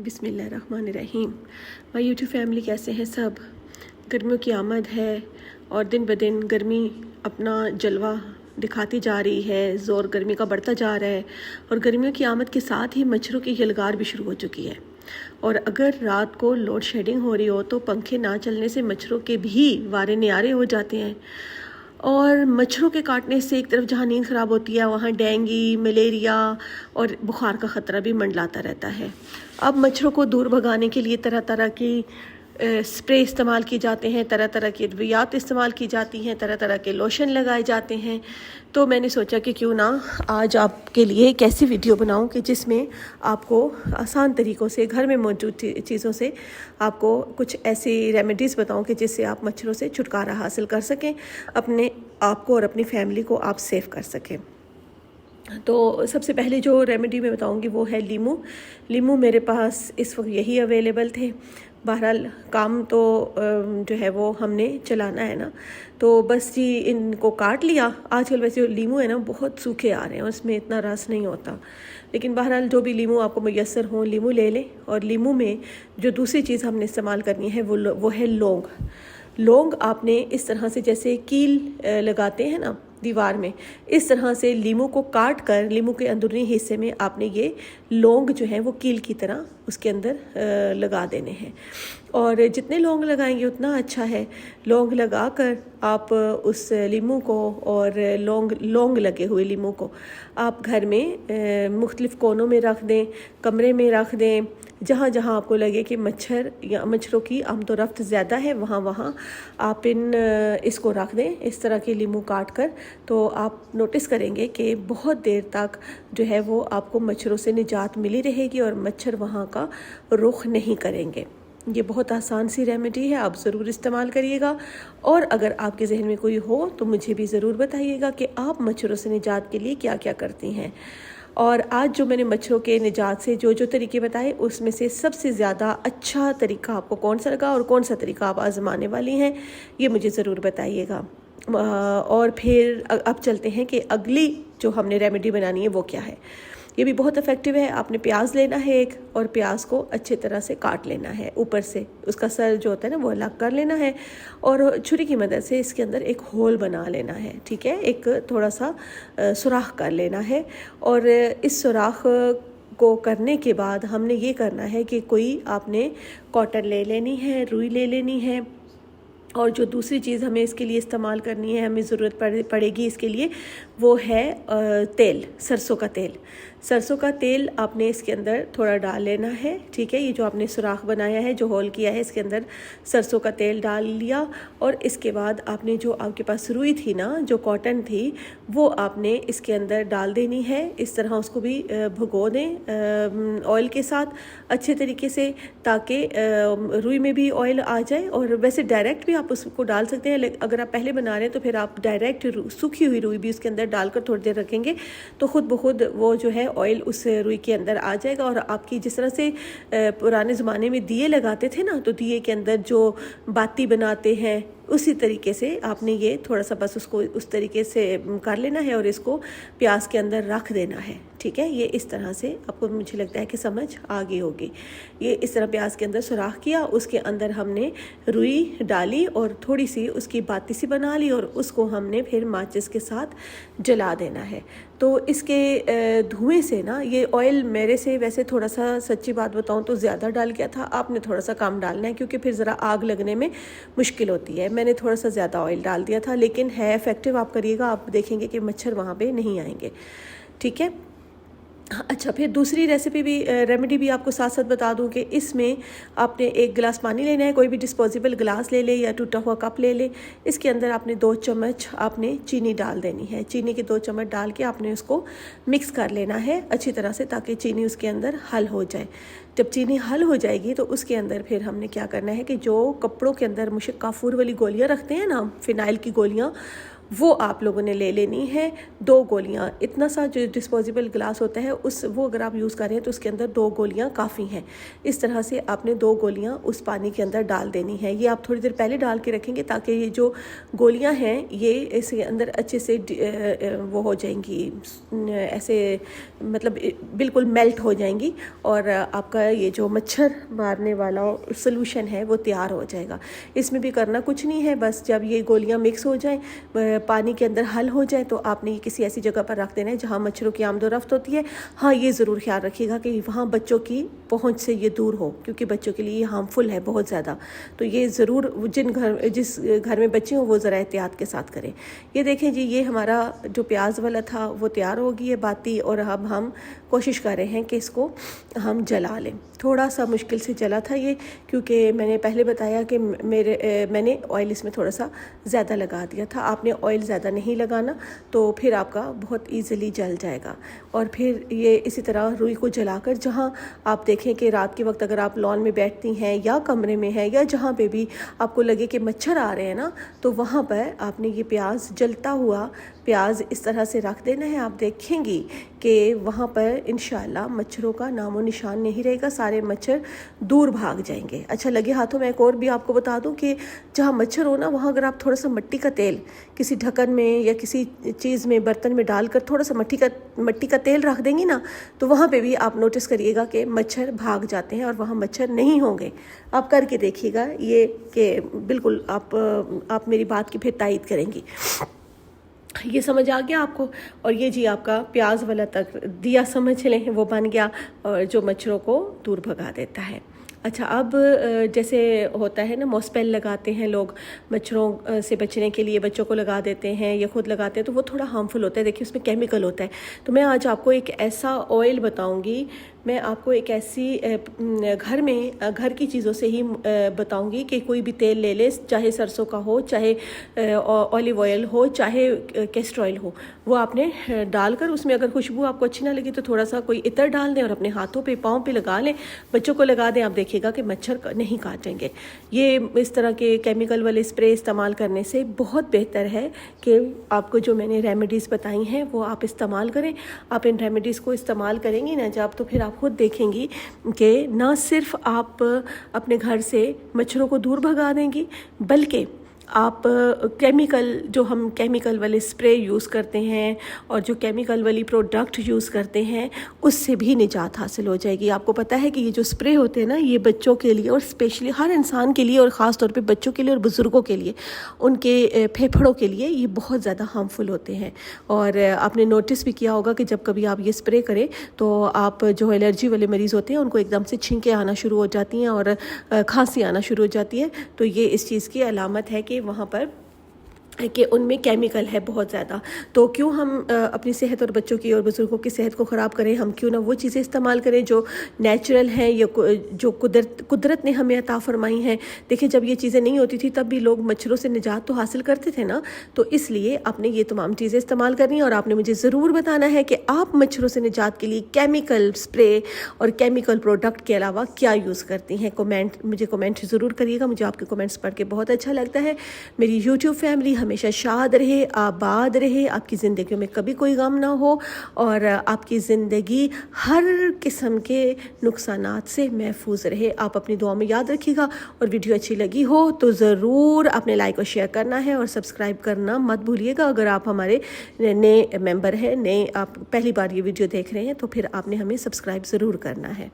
बिस्मिल्लाहिर्रहमानिर्रहीम। My YouTube family, कैसे हैं सब। गर्मियों की आमद है और दिन ब दिन गर्मी अपना जलवा दिखाती जा रही है, ज़ोर गर्मी का बढ़ता जा रहा है और गर्मियों की आमद के साथ ही मच्छरों की यलगार भी शुरू हो चुकी है। और अगर रात को लोड शेडिंग हो रही हो तो पंखे ना चलने से मच्छरों के भी वारे न्यारे हो जाते हैं और मच्छरों के काटने से एक तरफ जहाँ नींद ख़राब होती है वहाँ डेंगू, मलेरिया और बुखार का ख़तरा भी मंडलाता रहता है। अब मच्छरों को दूर भगाने के लिए तरह तरह की स्प्रे इस्तेमाल किए जाते हैं, तरह तरह की अद्वियात इस्तेमाल की जाती हैं, तरह तरह के लोशन लगाए जाते हैं। तो मैंने सोचा कि क्यों ना आज आपके लिए एक ऐसी वीडियो बनाऊं कि जिसमें आपको आसान तरीक़ों से घर में मौजूद चीज़ों से आपको कुछ ऐसी रेमेडीज़ बताऊं कि जिससे आप मच्छरों से छुटकारा हासिल कर सकें, अपने आप को और अपनी फैमिली को आप सेव कर सकें। तो सबसे पहले जो रेमेडी मैं बताऊंगी वो है लीमू मेरे पास इस वक्त यही अवेलेबल थे। बहरहाल काम तो जो है वो हमने चलाना है ना, तो बस जी इनको काट लिया। आजकल वैसे लीमू है ना बहुत सूखे आ रहे हैं, उसमें इतना रस नहीं होता, लेकिन बहरहाल जो भी लीमू आपको मुयस्सर हो लीमू ले लें। और लीमू में जो दूसरी चीज़ हमने इस्तेमाल करनी है वो है लौंग। आपने इस तरह से जैसे कील लगाते हैं ना दीवार में, इस तरह से लीमू को काट कर लीमू के अंदरूनी हिस्से में आपने ये लौंग जो है वो कील की तरह उसके अंदर लगा देने हैं। और जितने लौंग लगाएंगे उतना अच्छा है। लौंग लगाकर आप उस लीमू को और लौंग लगे हुए लीमू को आप घर में मुख्तलिफ़ कोनों में रख दें, कमरे में रख दें, जहाँ जहाँ आपको लगे कि मच्छरों की आमदोरफ्त ज़्यादा है वहाँ आप इसको रख दें, इस तरह के लीमू काट कर। तो आप नोटिस करेंगे कि बहुत देर तक जो है वो आपको मच्छरों से निजात मिली रहेगी और मच्छर वहाँ का रुख नहीं करेंगे। ये बहुत आसान सी रेमेडी है, आप ज़रूर इस्तेमाल करिएगा। और अगर आपके जहन में कोई हो तो मुझे भी ज़रूर बताइएगा कि आप मच्छरों से निजात के लिए क्या क्या करती हैं। और आज जो मैंने मच्छरों के निजात से जो तरीके बताए उसमें से सबसे ज़्यादा अच्छा तरीका आपको कौन सा लगा और कौन सा तरीका आप आजमाने वाली हैं, ये मुझे ज़रूर बताइएगा। और फिर अब चलते हैं कि अगली जो हमने रेमेडी बनानी है वो क्या है। ये भी बहुत इफ़ेक्टिव है। आपने प्याज लेना है एक, और प्याज को अच्छे तरह से काट लेना है, ऊपर से उसका सर जो होता है ना वो अलग कर लेना है और छुरी की मदद से इसके अंदर एक होल बना लेना है, ठीक है। एक थोड़ा सा सुराख कर लेना है और इस सुराख को करने के बाद हमने ये करना है कि कोई आपने कॉटन ले लेनी है, रुई ले लेनी है। और जो दूसरी चीज़ हमें इसके लिए इस्तेमाल करनी है, हमें ज़रूरत पड़ेगी इसके लिए, वो है तेल, सरसों का तेल आपने इसके अंदर थोड़ा डाल लेना है, ठीक है। ये जो आपने सुराख बनाया है, जो होल किया है, इसके अंदर सरसों का तेल डाल लिया। और इसके बाद आपने जो आपके पास रुई थी ना, जो कॉटन थी, वो आपने इसके अंदर डाल देनी है। इस तरह उसको भी भुगो दें ऑयल के साथ अच्छे तरीके से, ताकि रुई में भी ऑयल आ जाए। और वैसे डायरेक्ट भी आप उसको डाल सकते हैं, लेकिन अगर आप पहले बना रहे हैं तो फिर आप डायरेक्ट सूखी हुई रुई भी उसके अंदर डालकर थोड़ी देर रखेंगे तो खुद ब खुद वो जो है ऑयल उस रुई के अंदर आ जाएगा। और आपकी जिस तरह से पुराने ज़माने में दिए लगाते थे ना, तो दिए के अंदर जो बाती बनाते हैं उसी तरीके से आपने ये थोड़ा सा बस उसको उस तरीके से कर लेना है और इसको प्याज के अंदर रख देना है, ठीक है। ये इस तरह से आपको, मुझे लगता है कि समझ आ गई होगी। ये इस तरह प्याज के अंदर सुराख किया, उसके अंदर हमने रुई डाली और थोड़ी सी उसकी बाती सी बना ली और उसको हमने फिर माचिस के साथ जला देना है। तो इसके धुएं से ना, ये ऑयल मेरे से वैसे थोड़ा सा, सच्ची बात बताऊं तो ज़्यादा डाल गया था, आपने थोड़ा सा कम डालना है क्योंकि फिर ज़रा आग लगने में मुश्किल होती है। मैंने थोड़ा सा ज़्यादा ऑयल डाल दिया था, लेकिन है इफ़ेक्टिव। आप करिएगा, आप देखेंगे कि मच्छर वहाँ पे नहीं आएंगे, ठीक है। अच्छा, फिर दूसरी रेमेडी भी आपको साथ साथ बता दूं कि इसमें आपने एक गिलास पानी लेना है, कोई भी डिस्पोजेबल गिलास ले ले या टूटा हुआ कप ले ले। इसके अंदर आपने 2 चम्मच आपने चीनी डाल देनी है। चीनी के 2 चम्मच डाल के आपने उसको मिक्स कर लेना है अच्छी तरह से, ताकि चीनी उसके अंदर हल हो जाए। जब चीनी हल हो जाएगी तो उसके अंदर फिर हमने क्या करना है कि जो कपड़ों के अंदर मुश्क काफूर वाली गोलियाँ रखते हैं ना, फिनाइल की गोलियाँ, वो आप लोगों ने ले लेनी है 2 गोलियां। इतना सा जो डिस्पोजेबल ग्लास होता है वो अगर आप यूज़ कर रहे हैं तो उसके अंदर 2 गोलियां काफ़ी हैं। इस तरह से आपने 2 गोलियां उस पानी के अंदर डाल देनी है। ये आप थोड़ी देर पहले डाल के रखेंगे ताकि ये जो गोलियां हैं ये इसके अंदर अच्छे से वो हो जाएंगी, ऐसे मतलब बिल्कुल मेल्ट हो जाएंगी और आपका ये जो मच्छर मारने वाला सोल्यूशन है वो तैयार हो जाएगा। इसमें भी करना कुछ नहीं है, बस जब ये गोलियां मिक्स हो जाएं, पानी के अंदर हल हो जाए तो आपने ये किसी ऐसी जगह पर रख देना है जहाँ मच्छरों की आमदोरफ्त होती है। हाँ, ये ज़रूर ख्याल रखिएगा कि वहाँ बच्चों की पहुँच से ये दूर हो, क्योंकि बच्चों के लिए ये हार्मफुल है बहुत ज़्यादा। तो ये ज़रूर जिस घर में बच्चे हों वो ज़रा एहतियात के साथ करें। ये देखें जी, ये हमारा जो प्याज वाला था वो तैयार हो गई है बाती, और अब हम कोशिश कर रहे हैं कि इसको हम जला लें। थोड़ा सा मुश्किल से जला था ये, क्योंकि मैंने पहले बताया कि मैंने ऑयल इसमें थोड़ा सा ज़्यादा लगा दिया था। आपने ऑयल ज़्यादा नहीं लगाना तो फिर आपका बहुत ईज़िली जल जाएगा। और फिर ये इसी तरह रुई को जलाकर, जहाँ आप देखें कि रात के वक्त अगर आप लॉन में बैठती हैं या कमरे में हैं या जहाँ पे भी आपको लगे कि मच्छर आ रहे हैं ना, तो वहाँ पर आपने ये प्याज, जलता हुआ प्याज इस तरह से रख देना है। आप देखेंगी कि वहाँ पर इंशाल्लाह मच्छरों का नामो निशान नहीं रहेगा, सारे मच्छर दूर भाग जाएंगे। अच्छा लगे हाथों में एक और भी आपको बता दूं कि जहाँ मच्छर हो ना, वहाँ अगर आप थोड़ा सा मिट्टी का तेल किसी ढक्कन में या किसी चीज़ में, बर्तन में डालकर थोड़ा सा मिट्टी का तेल रख देंगी ना, तो वहाँ पे भी आप नोटिस करिएगा कि मच्छर भाग जाते हैं और वहाँ मच्छर नहीं होंगे। आप करके देखिएगा ये, कि बिल्कुल आप मेरी बात की फिर तायद करेंगी। ये समझ आ गया आपको। और ये जी आपका प्याज वाला तक दिया समझ लें, वो बन गया और जो मच्छरों को दूर भगा देता है। अच्छा, अब जैसे होता है ना, मॉस्पेल लगाते हैं लोग मच्छरों से बचने के लिए, बच्चों को लगा देते हैं या खुद लगाते हैं, तो वो थोड़ा हार्मफुल होता है। देखिए उसमें केमिकल होता है। तो मैं आज आपको एक ऐसा ऑयल बताऊंगी, मैं आपको एक ऐसी घर की चीज़ों से ही बताऊंगी कि कोई भी तेल ले ले, चाहे सरसों का हो, चाहे ऑलिव ऑयल हो, चाहे कैस्टर ऑयल हो, वो आपने डालकर उसमें अगर खुशबू आपको अच्छी ना लगी तो थोड़ा सा कोई इत्र डाल दें और अपने हाथों पे, पाँव पे लगा लें, बच्चों को लगा दें। आप देखिएगा कि मच्छर नहीं काटेंगे। ये इस तरह के केमिकल वाले स्प्रे इस्तेमाल करने से बहुत बेहतर है कि आपको जो मैंने रेमेडीज़ बताई हैं वो आप इस्तेमाल करें। आप इन रेमेडीज़ को इस्तेमाल करेंगी ना जब, तो फिर आप खुद देखेंगी कि ना सिर्फ आप अपने घर से मच्छरों को दूर भगा देंगी, बल्कि आप केमिकल वाले स्प्रे यूज़ करते हैं और जो केमिकल वाली प्रोडक्ट यूज़ करते हैं उससे भी निजात हासिल हो जाएगी। आपको पता है कि ये जो स्प्रे होते हैं ना, ये बच्चों के लिए और स्पेशली हर इंसान के लिए और ख़ास तौर पे बच्चों के लिए और बुज़ुर्गों के लिए, उनके फेफड़ों के लिए ये बहुत ज़्यादा हार्मफुल होते हैं। और आपने नोटिस भी किया होगा कि जब कभी आप ये स्प्रे करें तो आप जो एलर्जी वाले मरीज़ होते हैं उनको एकदम से छींकें आना शुरू हो जाती हैं और खांसी आना शुरू हो जाती है। तो ये इस चीज़ की अलामत है कि वहाँ पर कि उनमें केमिकल है बहुत ज़्यादा। तो क्यों हम अपनी सेहत और बच्चों की और बुज़ुर्गों की सेहत को ख़राब करें? हम क्यों ना वो चीज़ें इस्तेमाल करें जो नेचुरल हैं या जो कुदरत ने हमें अता फरमाई हैं। देखिए जब ये चीज़ें नहीं होती थी तब भी लोग मच्छरों से निजात तो हासिल करते थे ना। तो इसलिए आपने ये तमाम चीज़ें इस्तेमाल करनी है और आपने मुझे ज़रूर बताना है कि आप मच्छरों से निजात के लिए केमिकल स्प्रे और केमिकल प्रोडक्ट के अलावा क्या यूज़ करती हैं। मुझे कमेंट ज़रूर करिएगा, मुझे आपके कमेंट्स पढ़ के बहुत अच्छा लगता है। मेरी यूट्यूब फैमिली हमेशा शाद रहे, आबाद रहे, आपकी ज़िंदगी में कभी कोई गम ना हो और आपकी ज़िंदगी हर किस्म के नुकसानात से महफूज रहे। आप अपनी दुआ में याद रखिएगा और वीडियो अच्छी लगी हो तो ज़रूर अपने लाइक और शेयर करना है और सब्सक्राइब करना मत भूलिएगा। अगर आप हमारे नए मेंबर हैं, आप पहली बार ये वीडियो देख रहे हैं तो फिर आपने हमें सब्सक्राइब ज़रूर करना है।